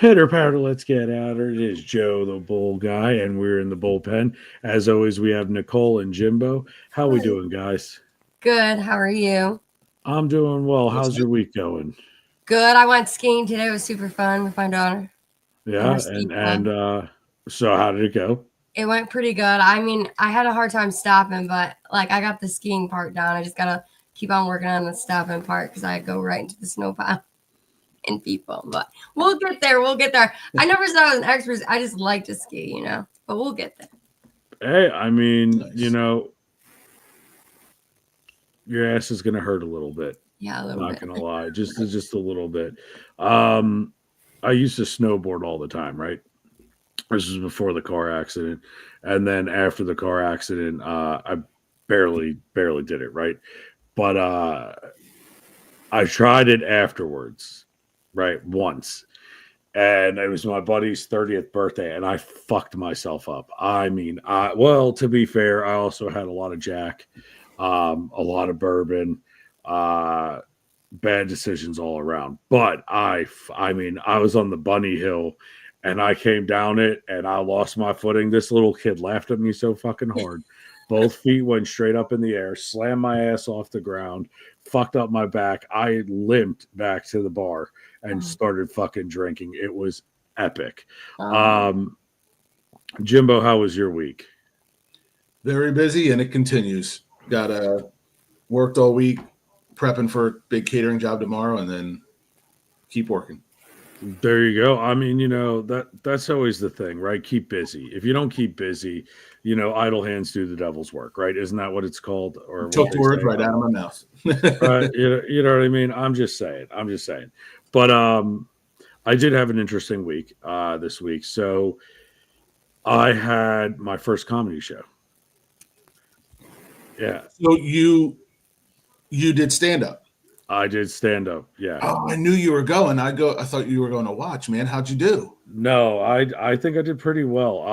Pitter patter, let's get at her. It is Joe, the bull guy, and we're in the bullpen. As always, we have Nicole and Jimbo. How we Hi. doing, guys? Good. How are you? I'm doing well. That's How's your good. week going? Good. I went skiing today. It was super fun with my daughter and her Yeah, ski and club. and uh so how did it go? It went pretty good. I mean, I had a hard time stopping, but like I got the skiing part down. I just gotta keep on working on the stopping part because I go right into the snow pile and people. But we'll get there. We'll get there. I never said I was an expert. I just like to ski. But we'll get there. Hey, I mean, Nice. your ass is gonna hurt a little bit. Yeah, a little Not bit. gonna lie, just a little bit. Um, I used to snowboard all the time, right? This was before the car accident, and then after the car accident, I barely did it, right? But I tried it afterwards, right? Once. And it was my buddy's 30th birthday, and I fucked myself up. I mean, well, to be fair, I also had a lot of Jack, a lot of bourbon, uh, bad decisions all around. But I mean, I was on the bunny hill, and I came down it, and I lost my footing. This little kid laughed at me so fucking hard. Both feet went straight up in the air, slammed my ass off the ground, fucked up my back. I limped back to the bar and Oh, started fucking drinking. It was epic. oh. Um, Jimbo, how was your week? Very busy, and it continues. Got worked all week, prepping for a big catering job tomorrow, and then keep working. There you go. I mean, that's always the thing, right? Keep busy. If you don't keep busy, idle hands do the devil's work, right? Isn't that what it's called or what Took the they words say? right out of my mouth. Right? You know what I mean? I'm just saying. I'm just saying. But I did have an interesting week this week. So I had my first comedy show. Yeah, So you did stand up. I did stand up. Yeah. Oh, I knew you were going. I thought you were going to watch, man. How'd you do? No, I think I did pretty well.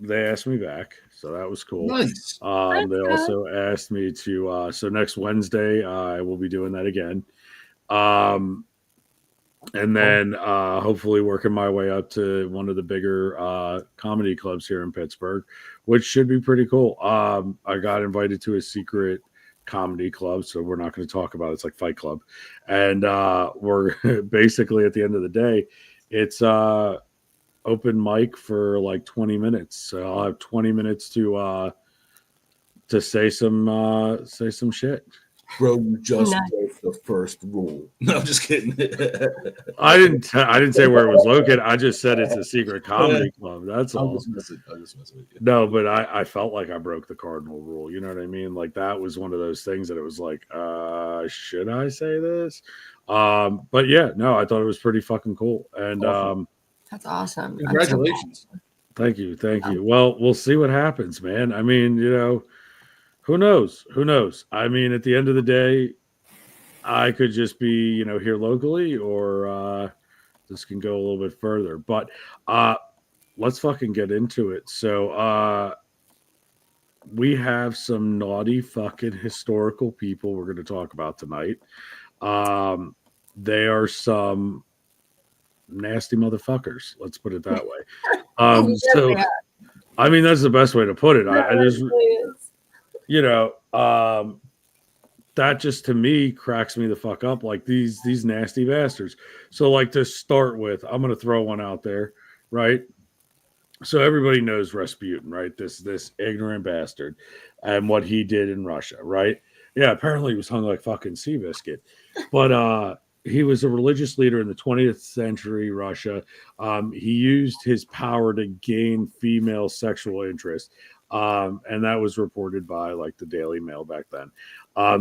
They asked me back, so that was cool. Nice. They That's good. also asked me to so next Wednesday I will be doing that again. Um, and Oh, then hopefully working my way up to one of the bigger comedy clubs here in Pittsburgh, which should be pretty cool. I got invited to a secret comedy club, so we're not going to talk about it. It's like Fight Club, and we're basically at the end of the day, it's open mic for like 20 minutes. So I'll have 20 minutes to say some shit. bro, you just Nice. broke the first rule. No, I'm just kidding. I didn't say where it was located. I just said it's a secret comedy club. That's I'm all. just messing. I'm just messing with you. No, but I felt like I broke the cardinal rule. You know what I mean? Like that was one of those things that it was like, should I say this? But yeah, no, I thought it was pretty fucking cool. And Awesome. That's awesome. I'm so Congratulations. thank you, thank proud. you. Well, we'll see what happens, man. I mean, who knows? Who knows? I mean, at the end of the day, I could just be, here locally, or this can go a little bit further. But uh, let's fucking get into it. So we have some naughty fucking historical people we're going to talk about tonight. Um, they are some nasty motherfuckers. Let's put it that way. Yes, So they are. I mean, that's the best way to put it. No, I it just, really is. you know, that just to me cracks me the fuck up. Like these nasty bastards. So like to start with, I'm gonna throw one out there, right? So everybody knows Rasputin, right? This ignorant bastard and what he did in Russia, right? Yeah, apparently he was hung like fucking Seabiscuit. But he was a religious leader in the 20th century Russia. He used his power to gain female sexual interest. And that was reported by like the Daily Mail back then.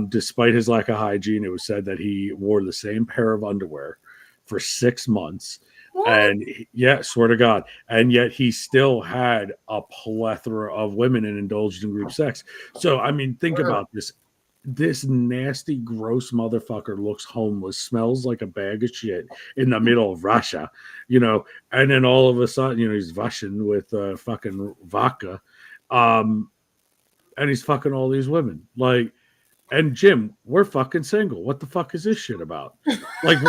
Despite his lack of hygiene, it was said that he wore the same pair of underwear for 6 months. What? And yeah, swear to God. And yet he still had a plethora of women and indulged in group sex. So, I mean, think about this. This nasty, gross motherfucker looks homeless, smells like a bag of shit in the middle of Russia, and then all of a sudden, he's Russian with fucking vodka. Um, and he's fucking all these women. Like, And Jim, we're fucking single. What the fuck is this shit about? Like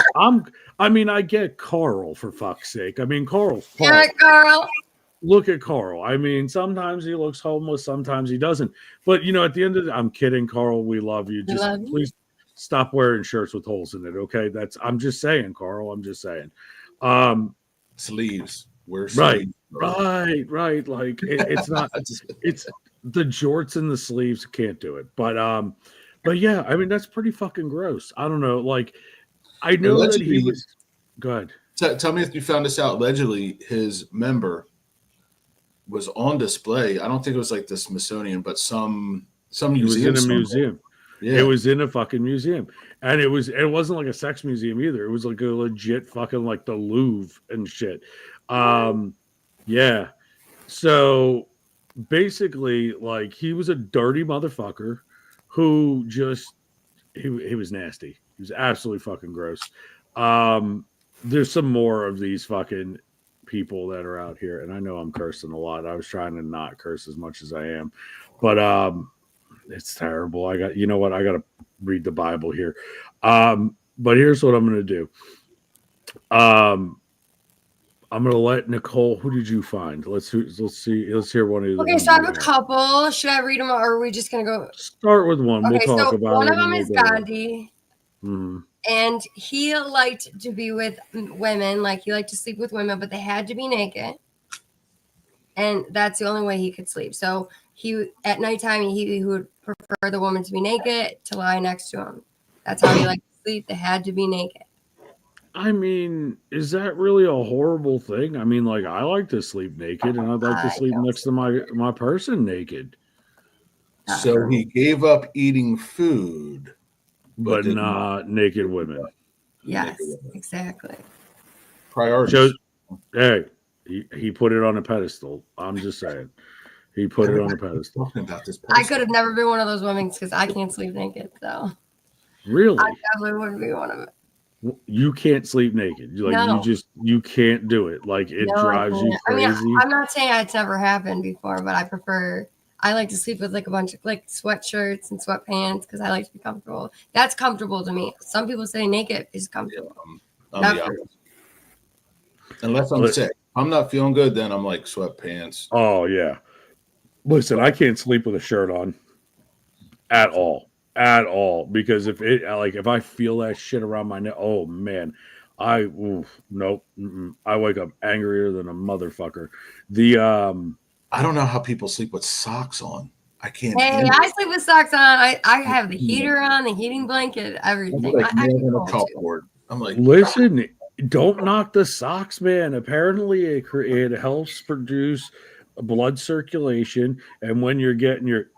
I mean, I get Carl for fuck's sake. I mean, Carl's Damn Carl. it, Carl. Look at Carl. I mean, sometimes he looks homeless, sometimes he doesn't. But at the end of I'm kidding, Carl. We love you. We Just love you. please stop wearing shirts with holes in it. Okay. I'm just saying, Carl. I'm just saying. Um, Sleeves. Wear right, sleeves. right. Like it's not, it's the jorts and the sleeves can't do it. But yeah, I mean, that's pretty fucking gross. I don't know. Like, I know that he Allegedly, was good. tell me if you found this out. Allegedly, his member was on display. I don't think it was like the Smithsonian, but some It was museum. in a somewhere. museum. It Yeah. was in a fucking museum. And it wasn't like a sex museum either. It was like a legit fucking like the Louvre and shit. Yeah. So basically, like he was a dirty motherfucker who just he was nasty. He was absolutely fucking gross. There's some more of these fucking people that are out here, and I know I'm cursing a lot. I was trying to not curse as much as I am, but it's terrible. I got I got to read the Bible here. But here's what I'm going to do. I'm going to let Nicole. Who did you find? Let's see. Let's hear one of the Okay, ones so I have you a have. couple. Should I read them or are we just going to go? Start with one. We'll Okay, talk so about one it. of them and is we'll go. Gandhi. Mm-hmm. And he liked to be with women. Like he liked to sleep with women, but they had to be naked. And that's the only way he could sleep. So he at nighttime he would prefer the woman to be naked to lie next to him. That's how he liked to sleep. They had to be naked. I mean, is that really a horrible thing? I mean, like I like to sleep naked, and I'd like to I sleep don't next to my person naked, So he gave up eating food, but did not. not naked women. Yes, exactly. Priorities. Hey, he put it on a pedestal. I'm just saying, he put it on a pedestal. Talking about this. I could have never been one of those women because I can't sleep naked. So Really, I definitely wouldn't be one of them. you can't sleep naked. Like No. you can't do it. Like it No, drives you crazy. I mean, I'm not saying it's never happened before, but I like to sleep with like a bunch of like sweatshirts and sweatpants because I like to be comfortable. That's comfortable to me. Some people say naked is comfortable. I'm Not the for opposite. Unless I'm sick. If I'm not feeling good, then I'm like sweatpants. Oh yeah. Listen, I can't sleep with a shirt on at all because if I feel that shit around my neck, oh man, nope. I wake up angrier than a motherfucker. I don't know how people sleep with socks on. I can't. Hey, handle I it. sleep with socks on. I have the heater on, the heating blanket, everything. Like I more can than a go too. chalkboard. I'm like, listen, don't knock the socks, man. Apparently, it helps produce blood circulation, and when you're getting your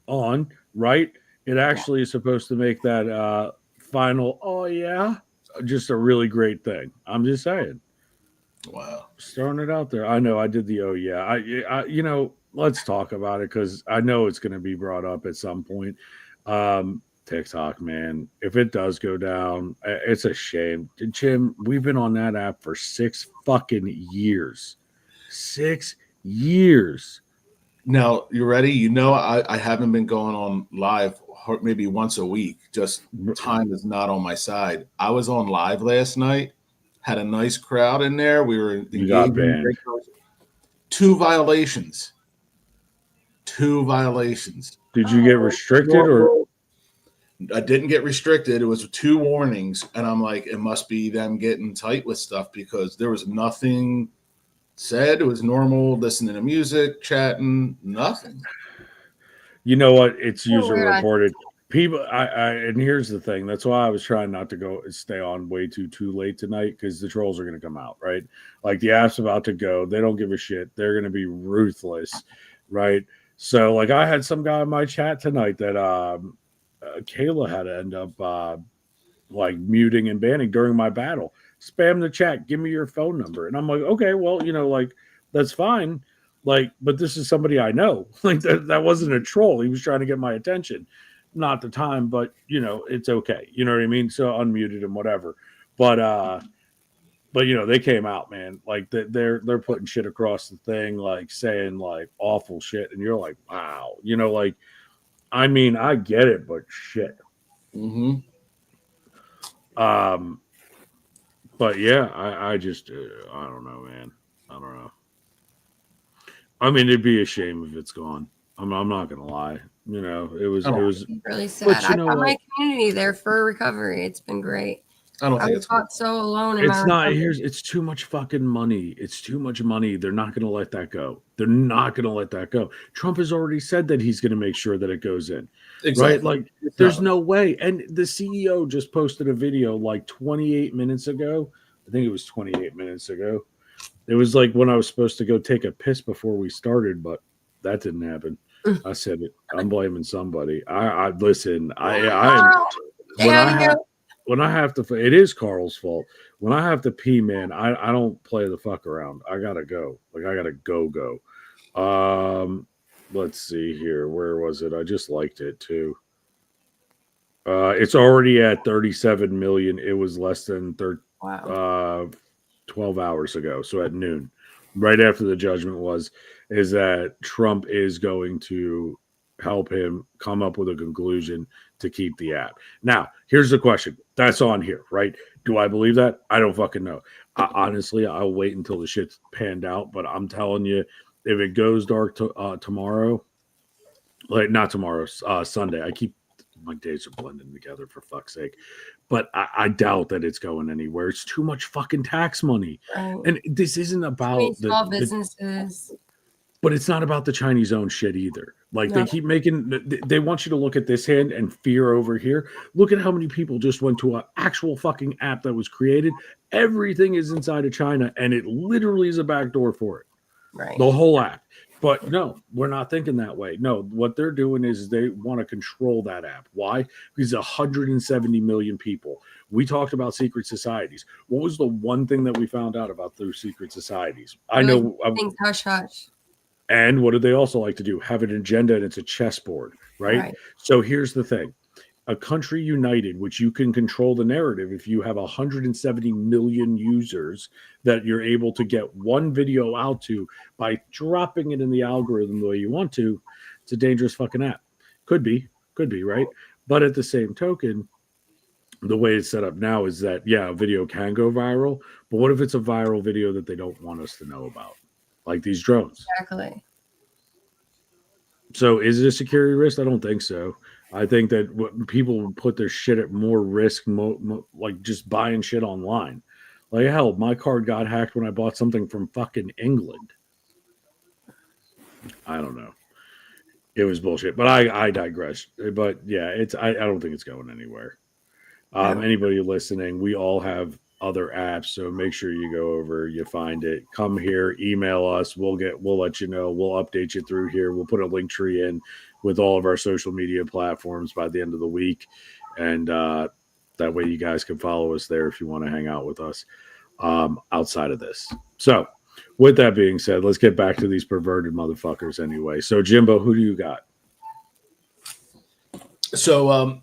on right, it actually is supposed to make that final. Oh yeah, just a really great thing. I'm just saying. wow. Just throwing it out there. I know I did the oh yeah. Let's talk about it because I know it's going to be brought up at some point. TikTok, man, if it does go down, it's a shame. Jim, we've been on that app for 6 fucking years. 6 years. Now you ready? I haven't been going on live maybe once a week. Just time is not on my side. I was on live last night. Had a nice crowd in there. We were You got engaging. banned. 2 violations. 2 violations. Did you get restricted or? I didn't get restricted. It was 2 warnings, and I'm like, it must be them getting tight with stuff because there was nothing said. It was normal listening to music, chatting, nothing. You know what? It's user weird. reported. People, and here's the thing. That's why I was trying not to stay on way too late tonight because the trolls are going to come out, right? Like the app's about to go. They don't give a shit. They're going to be ruthless, right? So, like, I had some guy in my chat tonight that Kayla had to end up like muting and banning during my battle. Spam the chat. Give me your phone number, and I'm like, okay, well, like that's fine. Like, but this is somebody I know. Like that wasn't a troll. He was trying to get my attention. Not the time, but it's okay. You know what I mean? So unmuted and whatever. But they came out, man. Like they're putting shit across the thing, like saying like awful shit, and you're like, wow. Like I mean, I get it, but shit. Mm-hmm. But yeah, I just, I don't know, man. I don't know. I mean, it'd be a shame if it's gone. I'm not gonna lie. You know, it was, I it don't, was, It's really sad. but you I know got my what? community there for recovery. It's been great. I don't I think was it's good. fought so alone in my It's not, recovery. it's too much fucking money. It's too much money. They're not gonna let that go. They're not gonna let that go. Trump has already said that he's gonna make sure that it goes in. Right? Exactly. Like, It's there's not. no way. And the CEO just posted a video like 28 minutes ago. I think it was 28 minutes ago. It was like when I was supposed to go take a piss before we started, but that didn't happen. I said it. I'm blaming somebody. I listen. I'm Carl, when I damn have you. it is Carl's fault. When I have to pee, man, I don't play the fuck around. I gotta go. Like I gotta go. Let's see here. Where was it? I just liked it too. It's already at 37 million. It was less than Wow. uh 12 hours ago. So at noon, right after the judgment is that Trump is going to help him come up with a conclusion to keep the app. Now, here's the question. That's on here, right? Do I believe that? I don't fucking know. Honestly, I'll wait until the shit's panned out, but I'm telling you, if it goes dark tomorrow, like not tomorrow, Sunday. I keep my days are blending together for fuck's sake. But I doubt that it's going anywhere. It's too much fucking tax money. Right. And this isn't I mean, about small businesses. but it's not about the Chinese owned shit either. Like No. they keep making, they want you to look at this hand and fear over here. Look at how many people just went to an actual fucking app that was created. Everything is inside of China, and it literally is a backdoor for it. Right. The whole app. But no, we're not thinking that way. No, what they're doing is they want to control that app. Why? Because 170 million people. We talked about secret societies. What was the one thing that we found out about those secret societies? I know. Things hush hush. And what do they also like to do? Have an agenda, and it's a chessboard, right? So here's the thing. A country united, which you can control the narrative if you have 170 million users that you're able to get one video out to by dropping it in the algorithm the way you want to, it's a dangerous fucking app. Could be, right? But at the same token, the way it's set up now is that, yeah, a video can go viral, but what if it's a viral video that they don't want us to know about? Like these drones. Exactly. So is it a security risk? I don't think so. I think that people put their shit at more risk, like just buying shit online. Like hell, my card got hacked when I bought something from fucking England. I don't know. It was bullshit, but I digress. But yeah, I don't think it's going anywhere. Anybody listening, we all have other apps, so make sure you go over, you find it, come here, email us. We'll let you know. We'll update you through here. We'll put a link tree in with all of our social media platforms by the end of the week, and that way you guys can follow us there if you want to hang out with us outside of this. So, with that being said, let's get back to these perverted motherfuckers anyway. So, Jimbo, who do you got? So,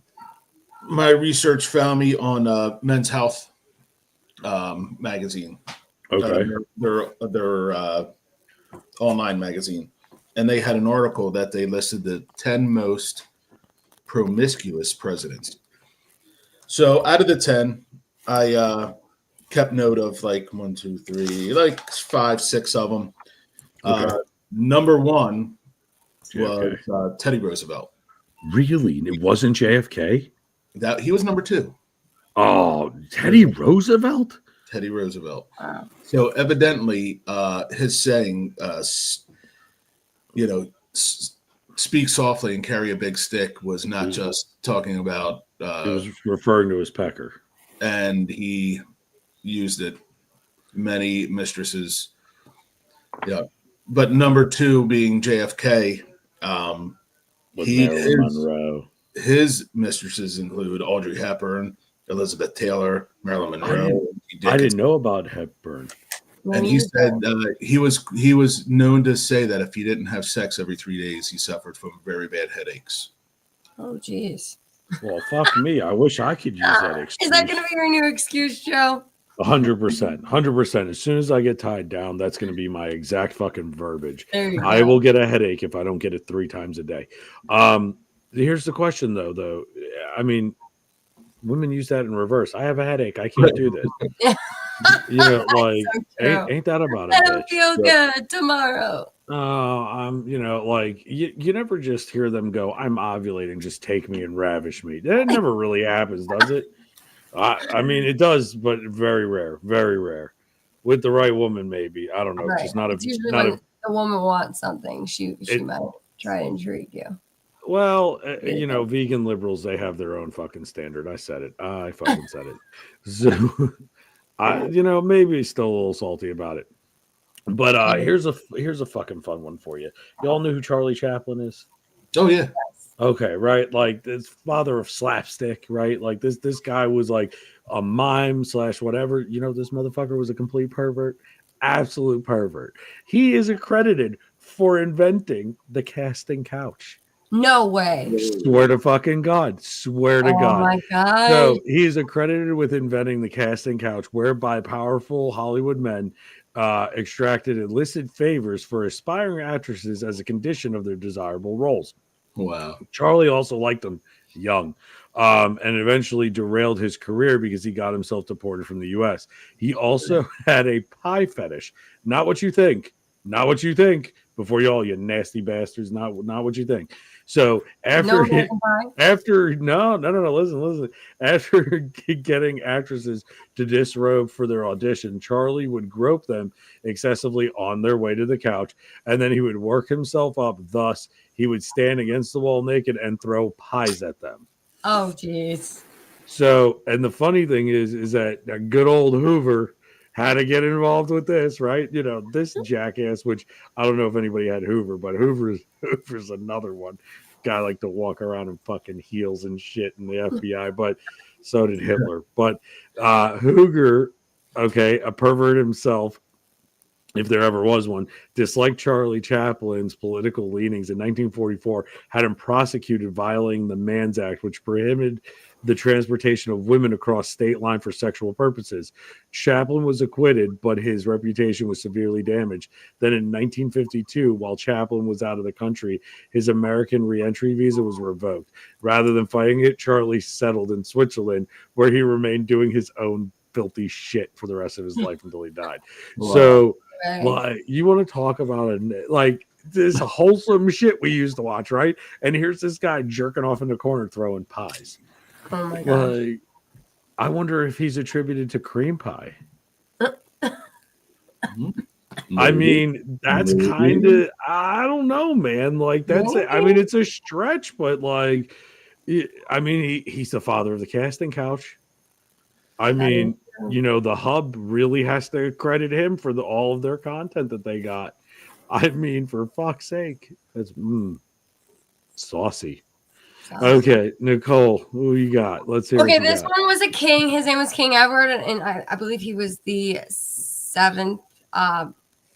my research found me on Men's Health magazine. Okay. Their online magazine, and they had an article that they listed the 10 most promiscuous presidents. So out of the 10, I kept note of like 1, 2, 3, like 5, 6 of them. Okay. Number 1 JFK. was Teddy Roosevelt. Really? It wasn't JFK? That he was number 2. Oh, Teddy Roosevelt? Teddy Roosevelt. Wow. So evidently, his saying, speak softly and carry a big stick was not just talking about. It was referring to his pecker. And he used it. Many mistresses. Yeah. But number 2 being JFK. With Marilyn Monroe. His mistresses include Audrey Hepburn, Elizabeth Taylor, Marilyn Monroe. I didn't know about Hepburn. And he said he was known to say that if he didn't have sex every 3 days, he suffered from very bad headaches. Oh, geez. Well, fuck me. I wish I could use that excuse. Is that going to be your new excuse, Joe? 100%. 100%. As soon as I get tied down, that's going to be my exact fucking verbiage. There you go. I will get a headache if I don't get it 3 times a day. Here's the question, though. I mean, women use that in reverse. I have a headache. I can't do this. Like, So true. ain't that about a I don't bitch? feel good tomorrow. I'm, like you never just hear them go, "I'm ovulating, just take me and ravish me." That never really happens, does it? I mean, it does, but very rare, very rare. With the right woman, maybe. I don't know. Right. Just not a, It's usually not when a. the woman wants something, she It, might try to intrigue you. well, Really good. vegan liberals, they have their own fucking standard. I said it. I fucking said it. So, maybe still a little salty about it. But here's a fucking fun one for you. Y'all know who Charlie Chaplin is? Oh yeah. Okay, right. Like this father of slapstick, right? Like this guy was like a mime slash whatever. This motherfucker was a complete pervert, absolute pervert. He is accredited for inventing the casting couch. No way. Swear to fucking God. Swear to Oh God. my god. So he is accredited with inventing the casting couch, whereby powerful Hollywood men extracted illicit favors for aspiring actresses as a condition of their desirable roles. Wow. Charlie also liked them young, and eventually derailed his career because he got himself deported from the U.S. He also had a pie fetish. Not what you think. Not what you think. Before you nasty bastards. Not what you think. So No American Pie. after no, listen. After getting actresses to disrobe for their audition, Charlie would grope them excessively on their way to the couch, and then he would work himself up. Thus, he would stand against the wall naked and throw pies at them. Oh jeez. So, and the funny thing is that a good old Hoover had to get involved with this, right? This jackass, which I don't know if anybody had Hoover, but Hoover's another one. Guy like to walk around in fucking heels and shit in the FBI, but so did Hitler. But Hoover, okay, a pervert himself, if there ever was one, disliked Charlie Chaplin's political leanings. In 1944, had him prosecuted violating the Mann Act, which prohibited the transportation of women across state line for sexual purposes. Chaplin was acquitted, but his reputation was severely damaged. Then in 1952, while Chaplin was out of the country, his American reentry visa was revoked. Rather than fighting it, Charlie settled in Switzerland, where he remained doing his own filthy shit for the rest of his life until he died. Wow. So, Right. like, you want to talk about this wholesome shit we used to watch, right? And here's this guy jerking off in the corner throwing pies. Oh my god. Like, I wonder if he's attributed to cream pie. I mean, that's kind of, I don't know, man. Like, that's it. I mean, it's a stretch, but like, I mean, he's the father of the casting couch. I mean, the Hub really has to credit him for all of their content that they got. I mean, for fuck's sake, that's saucy. Okay, Nicole, who you got? Let's hear. Okay, this one was a king. His name was King Edward, and I believe he was the 7th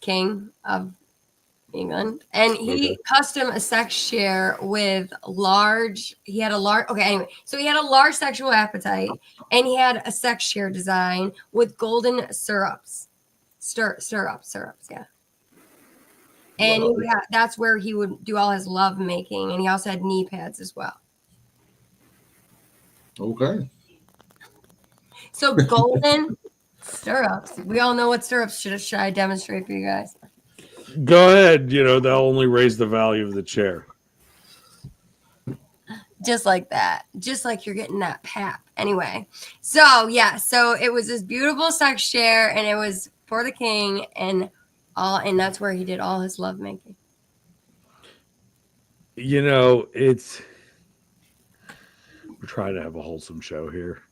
king of England. And he custom a sex share with large. He had a large. Okay, anyway, so he had a large sexual appetite, and he had a sex share design with golden syrups, syrups, yeah. And that's where he would do all his love making, and he also had knee pads as well. Okay. So golden syrups. We all know what syrups should I demonstrate for you guys? Go ahead. They'll only raise the value of the chair. Just like that. Just like you're getting that pap. Anyway. So it was this beautiful sex share, and it was for the king, and that's where he did all his love making. We're trying to have a wholesome show here.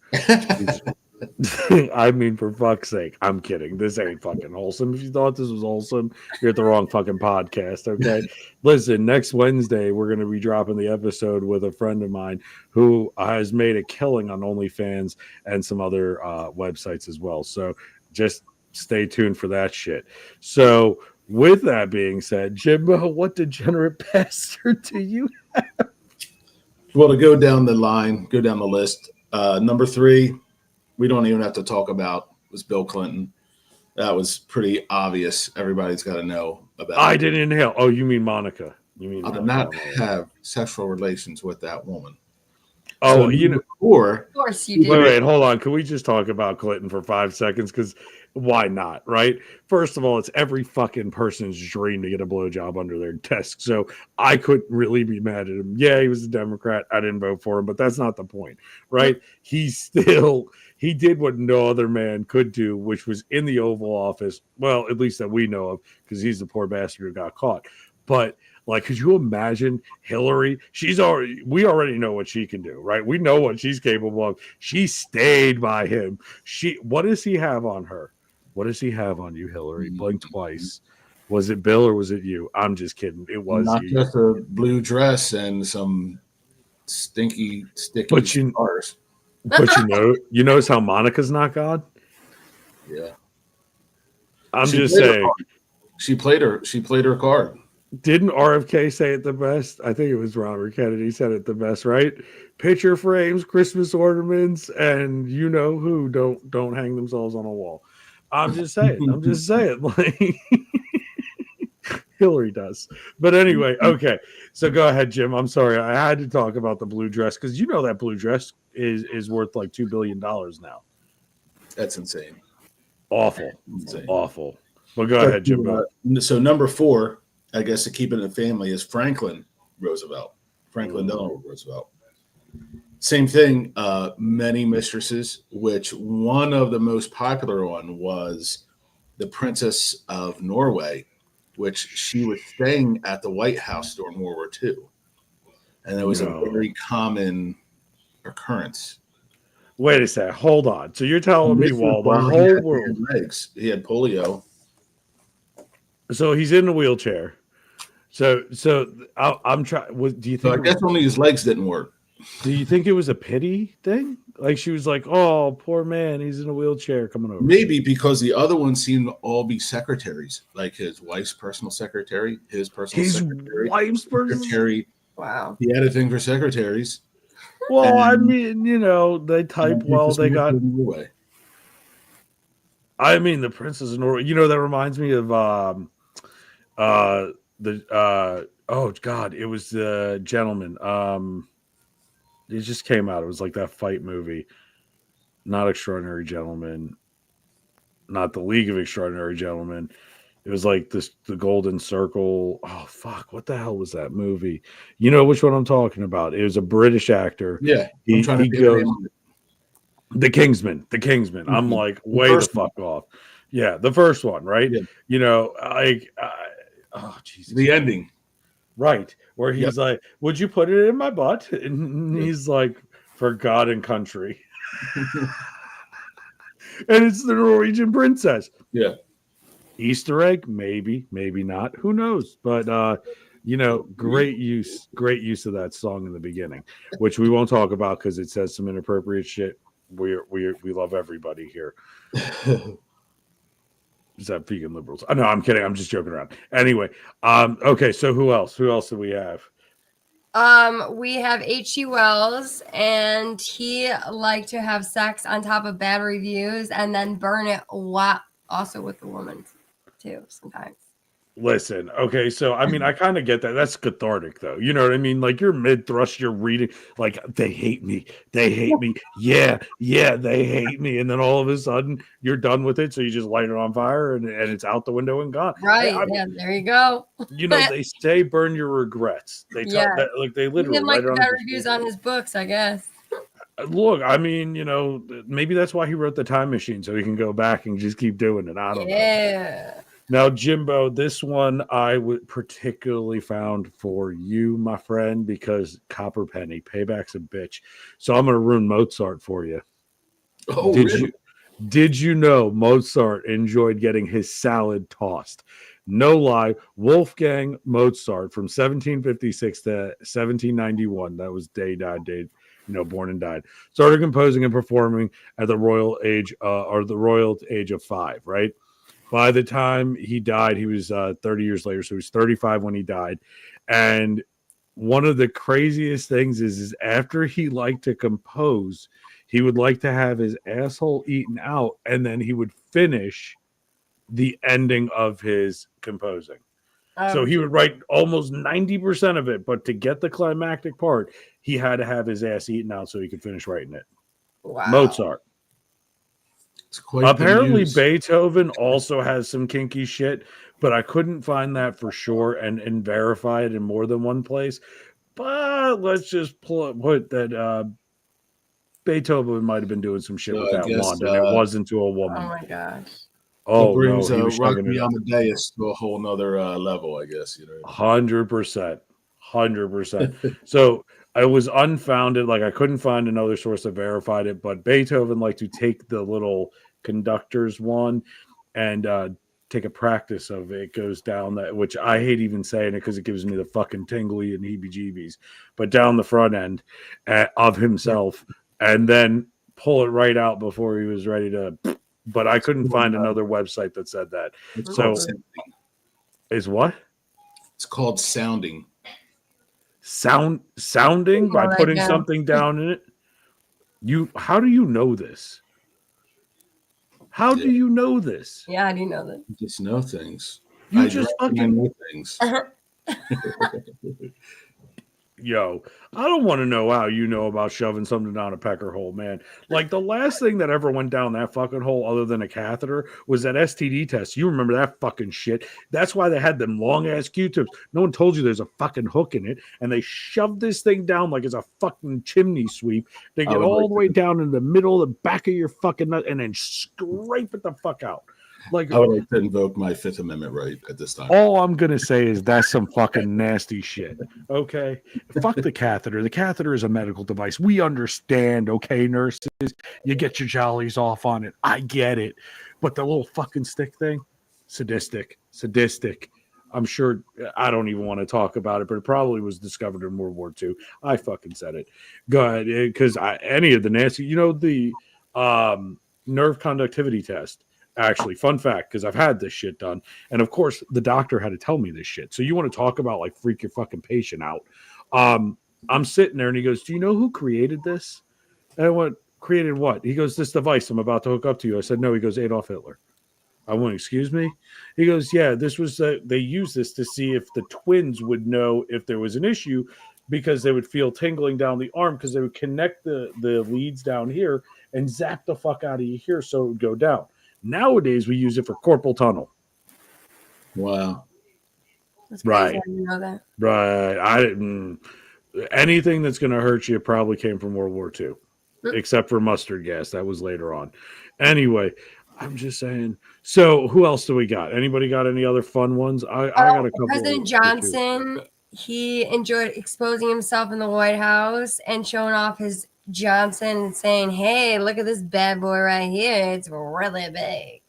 I mean, for fuck's sake, I'm kidding. This ain't fucking wholesome. If you thought this was wholesome, you're at the wrong fucking podcast, okay? Listen, next Wednesday, we're going to be dropping the episode with a friend of mine who has made a killing on OnlyFans and some other websites as well. So just stay tuned for that shit. So with that being said, Jimbo, what degenerate bastard do you have? Well, to go down the list, number 3, we don't even have to talk about, was Bill Clinton. That was pretty obvious. Everybody's got to know about I didn't inhale. Oh, you mean Monica? You mean not have sexual relations with that woman. Oh, So you know. four. Of course you Wait, did. wait, hold on. Can we just talk about Clinton for 5 seconds? Because why not, right? First of all, it's every fucking person's dream to get a blowjob under their desk. So I couldn't really be mad at him. Yeah, he was a Democrat. I didn't vote for him, but that's not the point, right? He did what no other man could do, which was in the Oval Office. Well, at least that we know of, because he's the poor bastard who got caught. But like, could you imagine Hillary? We already know what she can do, right? We know what she's capable of. She stayed by him. What does he have on her? What does he have on you, Hillary? Blink twice. Was it Bill or was it you? I'm just kidding. It was Not you. just a blue dress and some sticky But you, stars. but you notice how Monica's not God? Yeah. I'm She just played her saying. card. She played her card. Didn't RFK say it the best? I think it was Robert Kennedy said it the best, right? Picture frames, Christmas ornaments, and you know who don't hang themselves on a wall. I'm just saying. I'm just saying. Like Hillary does. But anyway, okay. So go ahead, Jim. I'm sorry. I had to talk about the blue dress because you know that blue dress is worth like $2 billion now. That's insane. Awful. Insane. Awful. But go ahead, Jimbo. So number 4, I guess to keep it in the family, is Franklin Roosevelt. Franklin Delano Roosevelt. Same thing. Many mistresses, which one of the most popular one was the Princess of Norway, which she was staying at the White House during World War II, and it was a very common occurrence. Wait a second. Hold on. So you're telling me while the While whole world, he had polio. so he's in a wheelchair. So I'm trying. Do you So think? I guess only his legs didn't work. Do you think it was a pity thing? Like she was like, "Oh, poor man, he's in a wheelchair coming over." Maybe because the other ones seemed to all be secretaries, like his wife's personal secretary, his personal secretary, wife's secretary. Wow. He had a thing for secretaries. Well, I And mean, they type well. They got. away. I mean, the Princess of Norway. That reminds me of oh God, it was the gentleman. It just came out. It was like that fight movie. Not Extraordinary Gentlemen. Not the League of Extraordinary Gentlemen. It was like the Golden Circle. Oh fuck! What the hell was that movie? You know which one I'm talking about? It was a British actor. Yeah, He goes the Kingsman. The Kingsman. Mm-hmm. I'm like way the fuck off. Yeah, the first one, right? Yeah. Oh Jesus. The ending, right? Where he's like, "Would you put it in my butt?" And he's like, "For God and country." And it's the Norwegian princess. Yeah. Easter egg, maybe, maybe not. Who knows? But great use of that song in the beginning, which we won't talk about because it says some inappropriate shit. We love everybody here. Is that vegan liberals? No, I'm kidding. I'm just joking around. Anyway, okay. So who else? Who else do we have? We have H.G. Wells, and he liked to have sex on top of bad reviews and then burn it also with the woman too sometimes. Listen, okay, so I mean, I kind of get that. That's cathartic, though. You know what I mean? Like you're mid thrust, you're reading, like they hate me, yeah, they hate me, and then all of a sudden you're done with it, so you just light it on fire and it's out the window and gone. Right? Yeah, there you go. They say burn your regrets. They talk that like they literally he didn't like write it the on reviews on his books, I guess. Look, I mean, maybe that's why he wrote the time machine so he can go back and just keep doing it. I don't know. Yeah. Now, Jimbo, this one I would particularly found for you, my friend, because Copper Penny, payback's a bitch. So I'm going to ruin Mozart for you. Oh, did you know Mozart enjoyed getting his salad tossed? No lie, Wolfgang Mozart from 1756 to 1791. That was day died, born and died. Started composing and performing at the royal age of 5, right? By the time he died, he was 30 years later. So he was 35 when he died. And one of the craziest things is after he liked to compose, he would like to have his asshole eaten out, and then he would finish the ending of his composing. So he would write almost 90% of it, but to get the climactic part, he had to have his ass eaten out so he could finish writing it. Wow. Mozart. It's quite Apparently, Beethoven also has some kinky shit, but I couldn't find that for sure and verify it in more than one place. But let's just put that Beethoven might have been doing some shit with that wand, and it wasn't to a Oh woman. my gosh. Oh, it brings no, he was Rock shoving Me it up. Amadeus to a whole nother level, I guess. 100%. 100%. So I was unfounded. Like, I couldn't find another source that verified it, but Beethoven liked to take the little conductor's wand and take a practice of it. It goes down that, which I hate even saying it because it gives me the fucking tingly and heebie-jeebies, but down the front end of himself, and then pull it right out before he was ready to. But I couldn't find another website that said that. It's So is what? It's called sounding. Sounding by putting something down in it. How do you know this? How do you know this? Yeah, I do know that. You just know things. You just fucking know things. Yo, I don't want to know how you know about shoving something down a pecker hole, man. Like, the last thing that ever went down that fucking hole other than a catheter was that STD test. You remember that fucking shit. That's why they had them long-ass Q-tips. No one told you there's a fucking hook in it, and they shoved this thing down like it's a fucking chimney sweep. They get all the way down in the middle of the back of your fucking nut and then scrape it the fuck out. Like, I would like to invoke my Fifth Amendment right at this time. All I'm gonna say is that's some fucking nasty shit. Okay, fuck the catheter. The catheter is a medical device. We understand. Okay, nurses, you get your jollies off on it. I get it, but the little fucking stick thing, sadistic. I'm sure. I don't even want to talk about it, but it probably was discovered in World War II. I fucking said it. Go ahead, because any of the nasty, the nerve conductivity test. Actually, fun fact, because I've had this shit done. And of course, the doctor had to tell me this shit. So you want to talk about like freak your fucking patient out. I'm sitting there and he goes, do you know who created this? And I went, created what? He goes, this device I'm about to hook up to you. I said, no. He goes, Adolf Hitler. I went, excuse me? He goes, yeah, this was, they used this to see if the twins would know if there was an issue because they would feel tingling down the arm because they would connect the leads down here and zap the fuck out of you here so it would go down. Nowadays, we use it for carpal tunnel. Wow. That's crazy. I didn't know that. Right. I didn't. Anything that's going to hurt you probably came from World War II, except for mustard gas. That was later on. Anyway, I'm just saying. So, who else do we got? Anybody got any other fun ones? I got a couple. President Johnson, he enjoyed exposing himself in the White House and showing off his Johnson and saying, hey, look at this bad boy right here. It's really big.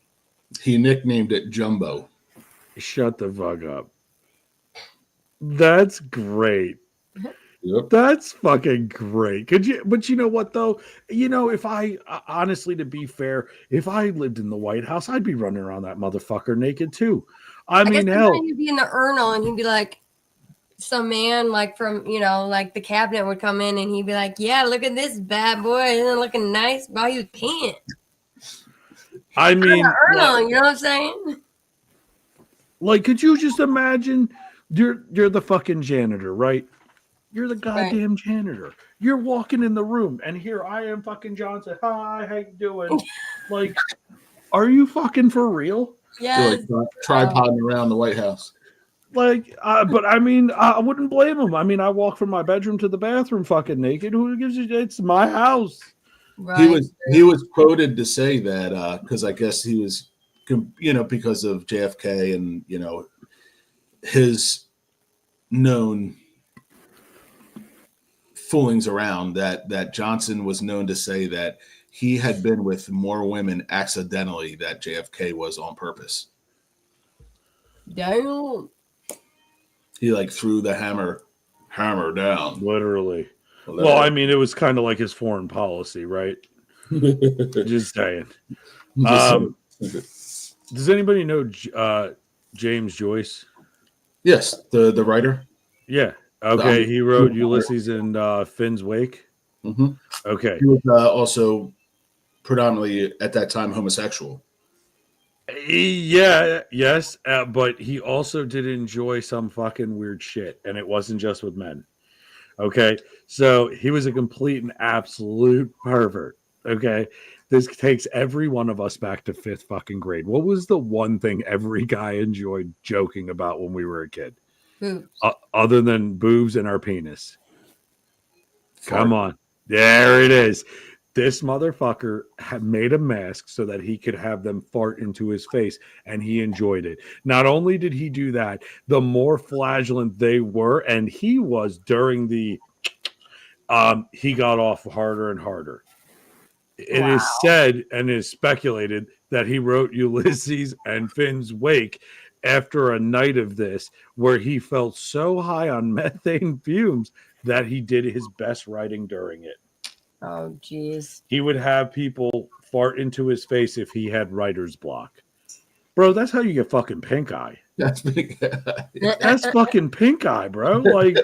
He nicknamed it Jumbo. Shut the fuck up. That's great. Yep. That's fucking great. But you know what though? If I honestly, to be fair, if I lived in the White House, I'd be running around that motherfucker naked too. I mean, hell, he'd be in the urinal and he'd be like, some man like from like the cabinet would come in and he'd be like, yeah, look at this bad boy, isn't it looking nice? Well, you can't. I mean, you know what I'm saying? Like, could you just imagine you're the fucking janitor, right? You're the goddamn janitor. You're walking in the room and here I am, fucking Johnson. Hi, how you doing? Like, are you fucking for real? Yeah. Like tripoding around the White House. Like, but I mean, I wouldn't blame him. I mean, I walk from my bedroom to the bathroom fucking naked. Who gives a shit? It's my house. Right. He was quoted to say that because I guess he was, because of JFK and his known foolings around that Johnson was known to say that he had been with more women accidentally that JFK was on purpose. Damn. He like threw the hammer down. Literally. Well, I mean, it was kind of like his foreign policy, right? Just saying. Does anybody know James Joyce? Yes, the writer. Yeah. Okay. He wrote Ulysses and Finn's Wake. Mm-hmm. Okay. He was also predominantly at that time homosexual. Yeah, yes, but he also did enjoy some fucking weird shit, and it wasn't just with men. Okay, so he was a complete and absolute pervert. Okay, this takes every one of us back to fifth fucking grade. What was the one thing every guy enjoyed joking about when we were a kid, Boobs. other than boobs and our penis? Fart. Come on, there it is. This motherfucker had made a mask so that he could have them fart into his face, and he enjoyed it. Not only did he do that, the more flagellant they were, and he was during the he got off harder and harder. It Wow. is said and is speculated that he wrote Ulysses and Finn's Wake after a night of this, where he felt so high on methane fumes that he did his best writing during it. Oh, jeez. He would have people fart into his face if he had writer's block. Bro, that's how you get fucking pink eye. That's big. That's fucking pink eye, bro. Like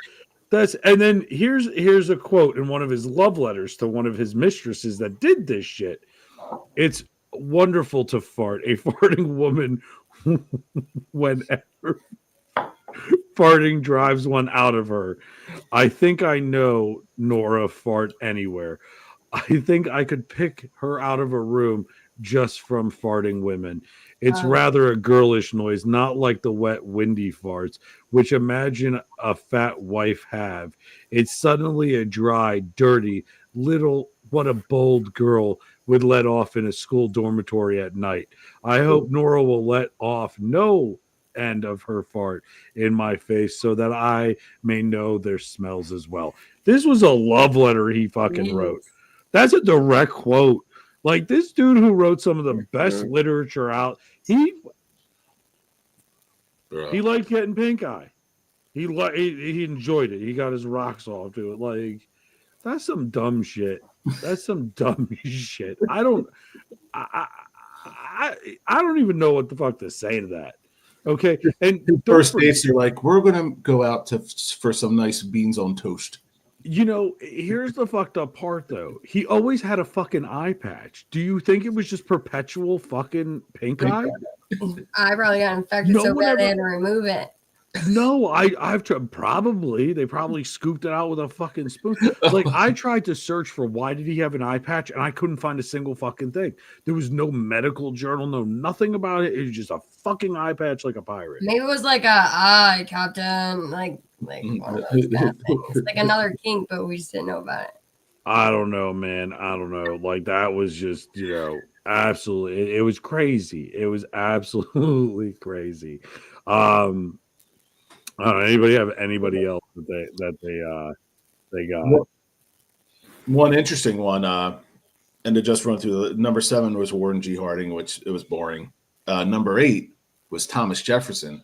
that's and then here's a quote in one of his love letters to one of his mistresses that did this shit. It's wonderful to fart. A farting woman whenever farting drives one out of her. I think I know Nora fart anywhere. I think I could pick her out of a room just from farting women. It's rather a girlish noise, not like the wet, windy farts, which imagine a fat wife have. It's suddenly a dry, dirty, little, what a bold girl would let off in a school dormitory at night. I hope Nora will let off no end of her fart in my face so that I may know their smells as well. This was a love letter he fucking wrote. That's a direct quote. Like this dude who wrote some of the best literature out, he liked getting pink eye. He enjoyed it. He got his rocks off to it. Like that's some dumb shit. That's some dumb shit. I don't even know what the fuck to say to that. Okay, and First dates, you're like, we're gonna go out for some nice beans on toast. You know, here's the fucked up part though. He always had a fucking eye patch. Do you think it was just perpetual fucking pink eye? I probably got infected so bad they had to remove it. No, I've tried. Probably they probably scooped it out with a fucking spoon. Like I tried to search for why did he have an eye patch, and I couldn't find a single fucking thing. There was no medical journal, no nothing about it. It was just a fucking eye patch, like a pirate. Maybe it was like a captain, like one of those bad things, like another kink, but we just didn't know about it. I don't know, man. I don't know. Like that was just absolutely. It was crazy. It was absolutely crazy. I don't know, anybody have anybody else that they got? One interesting one, and to just run through number 7 was Warren G. Harding, which it was boring. Number 8 was Thomas Jefferson,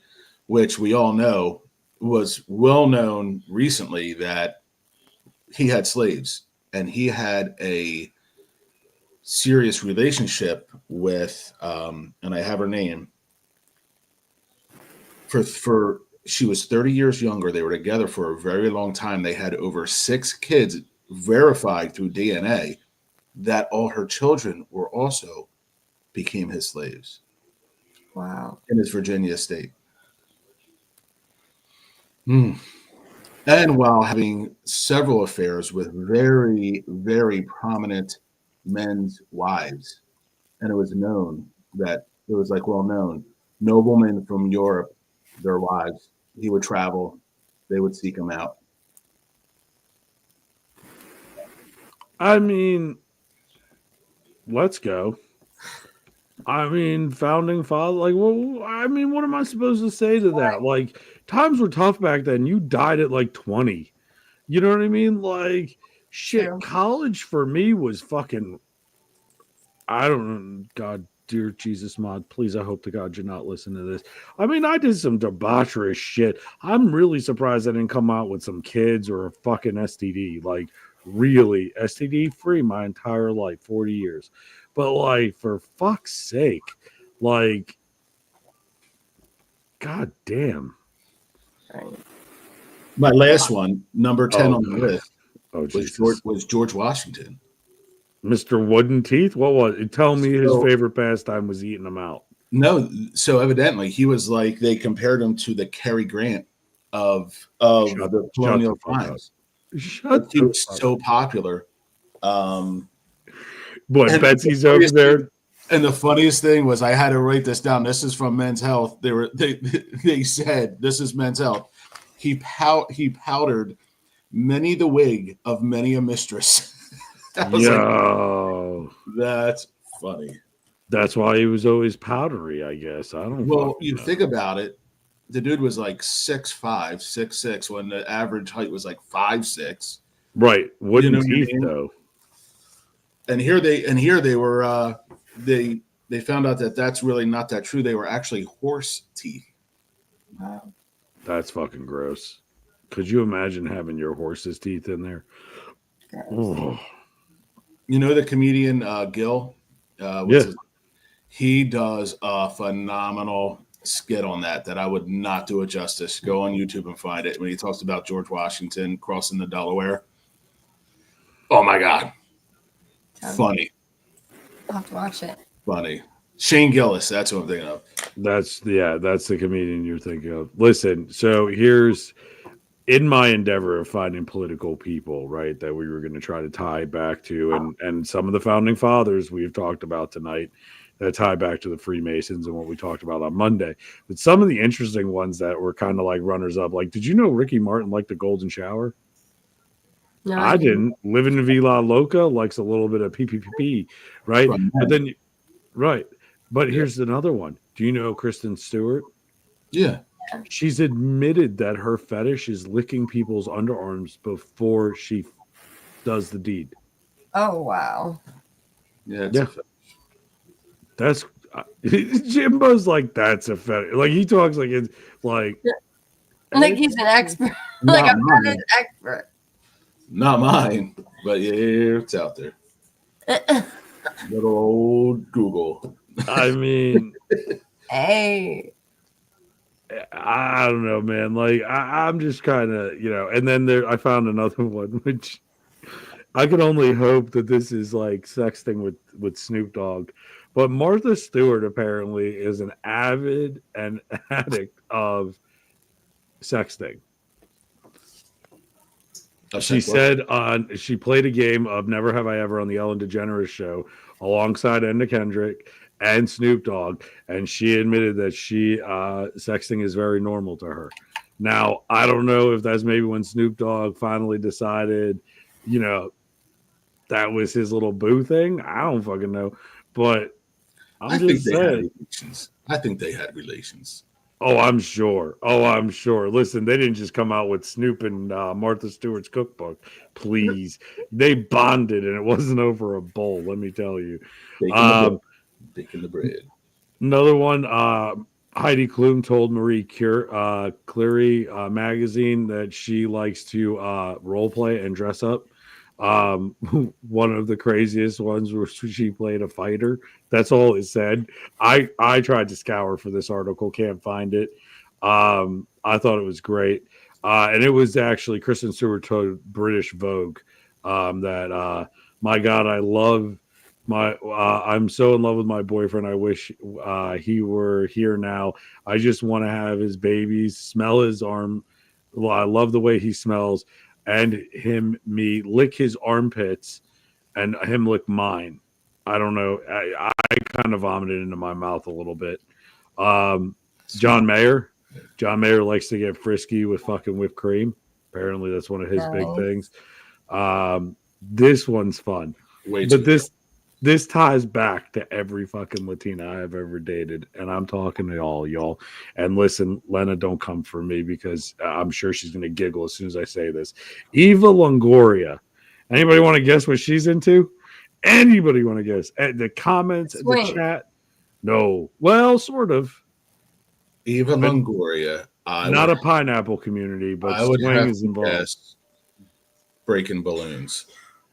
which we all know was well known recently that he had slaves and he had a serious relationship with, and I have her name for. She was 30 years younger. They were together for a very long time. They had over 6 kids verified through DNA that all her children were also became his slaves. Wow. In his Virginia estate. And while having several affairs with very, very prominent men's wives. And it was known that it was like well known. Noblemen from Europe, their wives, he would travel, they would seek him out. I mean, let's go. I mean, founding father, like, well, I mean, what am I supposed to say to that? Like, times were tough back then. You died at like 20. You know what I mean? Like, shit, True. college for me was fucking, I don't know, God, dear Jesus, Mod, please, I hope to God you're not listening to this. I mean, I did some debaucherous shit. I'm really surprised I didn't come out with some kids or a fucking STD. Like, really, STD free my entire life, 40 years. But, like, for fuck's sake, like, God damn. Right. My last one, number 10 on the list, was George Washington. Mr. Wooden Teeth? What was it? Tell me his favorite pastime was eating them out. No, so evidently he was like they compared him to the Cary Grant of the Shut the colonial fuck up. times. Like Shut he the was fuck. so popular. Um, What, and the Betsy's over funniest there? and the funniest thing was I had to write this down. This is from Men's Health. They said this is Men's Health. He powdered many the wig of many a mistress. I was like, Yo. that's funny. That's why he was always powdery, I guess. I don't Well, fucking you know. think about it, the dude was like 6'5", 6'6", when the average height was like 5'6". Right. You Wooden know what I teeth, mean? though. And here they were they found out that that's really not that true. They were actually horse teeth. Wow. That's fucking gross. Could you imagine having your horse's teeth in there? Gross. Oh, You know the comedian Gil, what's yeah. his? He does a phenomenal skit on that I would not do it justice. Go on YouTube and find it when he talks about George Washington crossing the Delaware. Oh my God, funny, I'll have to watch it. funny. Shane Gillis, that's what I'm thinking of. That's the comedian you're thinking of. Listen, so here's in my endeavor of finding political people, right, that we were going to try to tie back to, and some of the founding fathers we've talked about tonight that tie back to the Freemasons and what we talked about on Monday. But some of the interesting ones that were kind of like runners up, like, did you know Ricky Martin liked the golden shower? No, I I didn't. didn't. Living in Villa Loca likes a little bit of PPP, right? From But men. then, right. But Yeah, here's another one. Do you know Kristen Stewart? yeah, She's admitted that her fetish is licking people's underarms before she does the deed. Oh wow. yeah. It's Yeah, that's Jimbo's like that's a fetish. Like he talks like it's like Like he's an expert. Like not a fetish mine, expert. not mine, but yeah, it's out there. Little old Google. I mean Hey. I don't know, man. Like I'm just kind of and then there I found another one which I can only hope that this is like sexting with Snoop Dogg. But Martha Stewart apparently is an avid and addict of sexting. She Upset what? said she played a game of Never Have I Ever on the Ellen DeGeneres show alongside Anna Kendrick and Snoop Dogg, and she admitted that sexting is very normal to her. Now I don't know if that's maybe when Snoop Dogg finally decided, you know, that was his little boo thing. I don't fucking know, but I I'm think just they had saying. relations. I think they had relations. Oh, I'm sure. Oh, I'm sure. Listen, they didn't just come out with Snoop and Martha Stewart's cookbook. Please, they bonded, and it wasn't over a bowl. Let me tell you. Baking the bread. Um, Baking the bread. Another one. Heidi Klum told Cleary magazine that she likes to role play and dress up. Um, One of the craziest ones was she played a fighter. That's all it said. I tried to scour for this article, can't find it. I thought it was great, and it was actually Kristen Stewart told British Vogue that my God, I love I'm so in love with my boyfriend. I wish he were here now. I just want to have his babies, smell his arm. Well, I love the way he smells, and me lick his armpits, and him lick mine. I don't know. I kind of vomited into my mouth a little bit. Um, John Smart. Mayer. John Mayer likes to get frisky with fucking whipped cream. Apparently, that's one of his big Nice. things. This one's fun, Way but too. this ties back to every fucking Latina I've ever dated, and I'm talking to all y'all. And listen, Lena, don't come for me because I'm sure she's gonna giggle as soon as I say this. Eva Longoria. Anybody want to guess what she's into? Anybody want to guess? The comments, the Swing. chat. No, well, sort of, Eva but Longoria. not a pineapple community, but I would swing have is to involved. guess breaking balloons,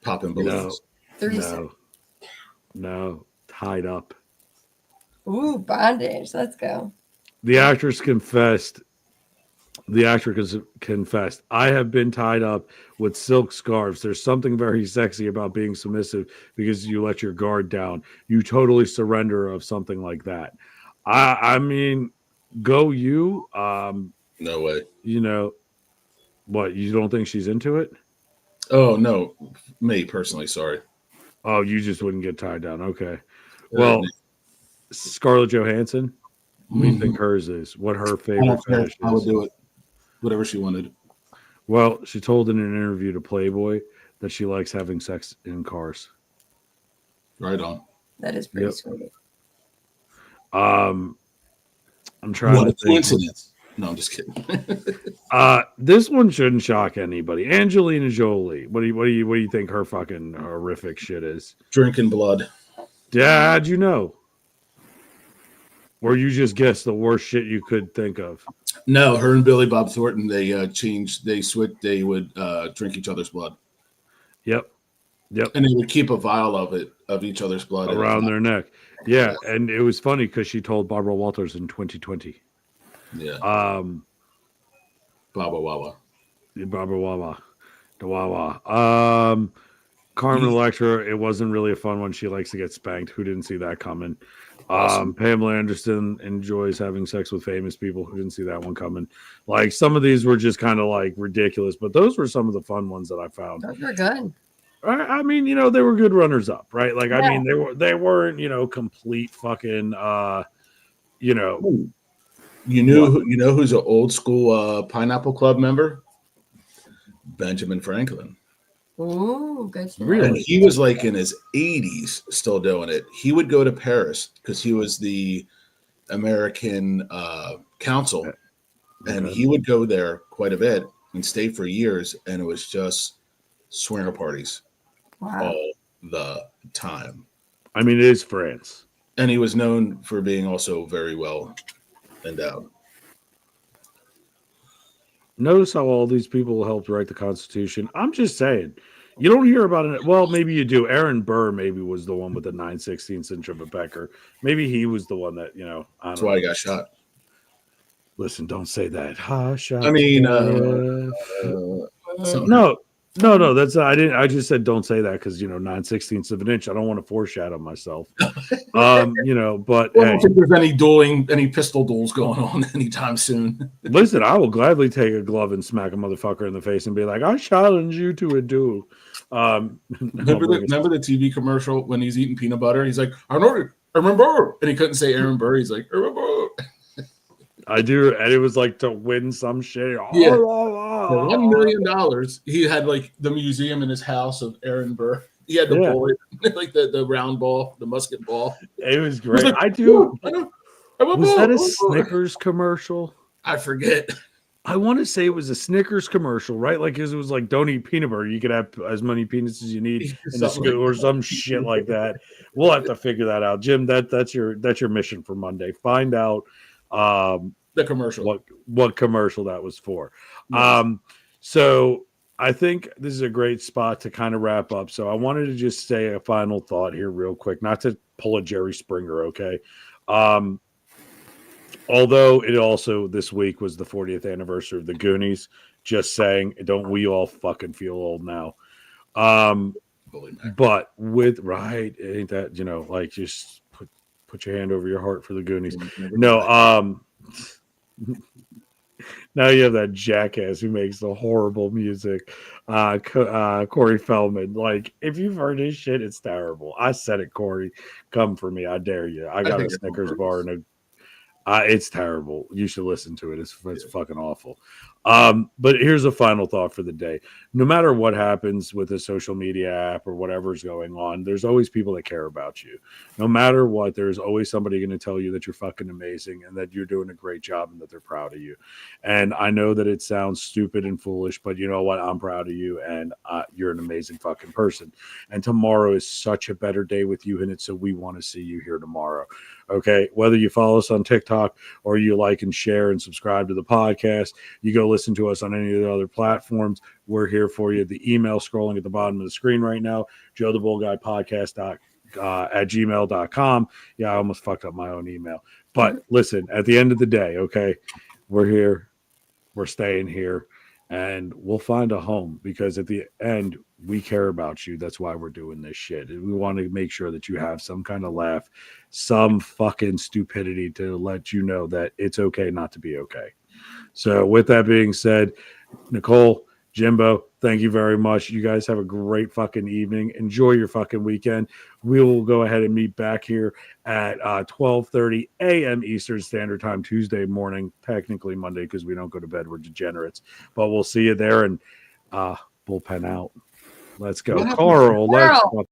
popping No, balloons. Threesome. no, tied up. Ooh, bondage. Let's go. The actress confessed The actress confessed, I have been tied up with silk scarves. There's something very sexy about being submissive because you let your guard down. You totally surrender of something like that. I mean, go you. No way. You know what? You don't think she's into it? Oh no, me personally, sorry. Oh, you just wouldn't get tied down. Okay. Me. Well, Scarlett Johansson. What do you think Mhm. hers is? What her I favorite don't care. fetish I would is? do it. Whatever she wanted. Well, she told in an interview to Playboy that she likes having sex in cars. Right on. That is pretty Yep. sweet. Um, I'm trying What to a think. coincidence. No, I'm just kidding. This one shouldn't shock anybody. Angelina Jolie. What do you think her fucking horrific shit is? Drinking blood. Dad, you know, or you just guessed the worst shit you could think of. No, her and Billy Bob Thornton, they switched, they would drink each other's blood. Yep, yep, And they would keep a vial of it, of each other's blood. around their neck. Yeah, and it was funny because she told Barbara Walters in 2020. Yeah. Um, Baba Wawa. Barbara Wawa, the Wawa. Carmen Electra, it wasn't really a fun one. She likes to get spanked. Who didn't see that coming? Awesome. Pamela Anderson enjoys having sex with famous people. Who didn't see that one coming? Like some of these were just kind of like ridiculous, but those were some of the fun ones that I found. Those were good. I mean, they were good runners up, right? Like, I Yeah. mean, they weren't, complete fucking, you know, Ooh. what? You know who's an old school Pineapple Club member? Benjamin Franklin. Ooh, good to know. Really? And he was like in his 80s still doing it. He would go to Paris because he was the American consul, and Okay. he would go there quite a bit and stay for years. And it was just swinger parties Wow. all the time. I mean, it is France. And he was known for being also very well endowed. Notice how all these people helped write the Constitution. I'm just saying, you don't hear about it. Well, maybe you do. Aaron Burr maybe was the one with the 9/16 inch of a pecker. Maybe he was the one that I That's don't why know. he got shot. Listen, don't say that. Ha, shot I mean, something. no, no. That's I didn't. I just said don't say that because 9/16 of an inch. I don't want to foreshadow myself. But I hey, don't think there's any pistol duels going on anytime soon. listen, I will gladly take a glove and smack a motherfucker in the face and be like, I challenge you to a duel. Remember the TV commercial when he's eating peanut butter? He's like, I remember. And he couldn't say Aaron Burr. He's like, I remember. I do, and it was like to win some shit. Yeah. For $1 million, he had like the museum in his house of Aaron Burr. He had the bullet, like the round ball, the musket ball. It was great. Like, I do. Was that a Snickers commercial? I forget. I want to say it was a Snickers commercial, right? Like, because it was like, don't eat peanut butter. You could have as many peanuts as you need in the school or some shit like that. We'll have to figure that out, Jim. That's your mission for Monday. Find out the commercial. What commercial that was for. Nice. So I think this is a great spot to kind of wrap up. So I wanted to just say a final thought here real quick, not to pull a Jerry Springer, okay? Although it also this week was the 40th anniversary of the Goonies. Just saying, don't we all fucking feel old now? But with right, ain't that like just put your hand over your heart for the Goonies? No, now you have that jackass who makes the horrible music, Corey Feldman. Like, if you've heard his shit, it's terrible. I said it, Corey. Come for me, I dare you. I got a Snickers bar and a. It's terrible. You should listen to it. It's fucking awful. But here's a final thought for the day. No matter what happens with a social media app or whatever's going on, there's always people that care about you. No matter what, there's always somebody going to tell you that you're fucking amazing and that you're doing a great job and that they're proud of you. And I know that it sounds stupid and foolish, but you know what? I'm proud of you and you're an amazing fucking person. And tomorrow is such a better day with you in it. So we want to see you here tomorrow. Okay, whether you follow us on TikTok or you like and share and subscribe to the podcast, you go listen to us on any of the other platforms. We're here for you. The email scrolling at the bottom of the screen right now, joethebullguypodcast at gmail.com. Yeah, I almost fucked up my own email. But listen, at the end of the day, okay, we're here. We're staying here. and we'll find a home, because at the end we care about you. That's why we're doing this shit. We want to make sure that you have some kind of laugh, some fucking stupidity to let you know that it's okay not to be okay. So with that being said, Nicole, Jimbo, thank you very much. You guys have a great fucking evening. Enjoy your fucking weekend. We will go ahead and meet back here at 12:30 a.m. Eastern Standard Time Tuesday morning, technically Monday because we don't go to bed. We're degenerates. But we'll see you there, and bullpen out. Let's go. What happened to Carl, let's Carl.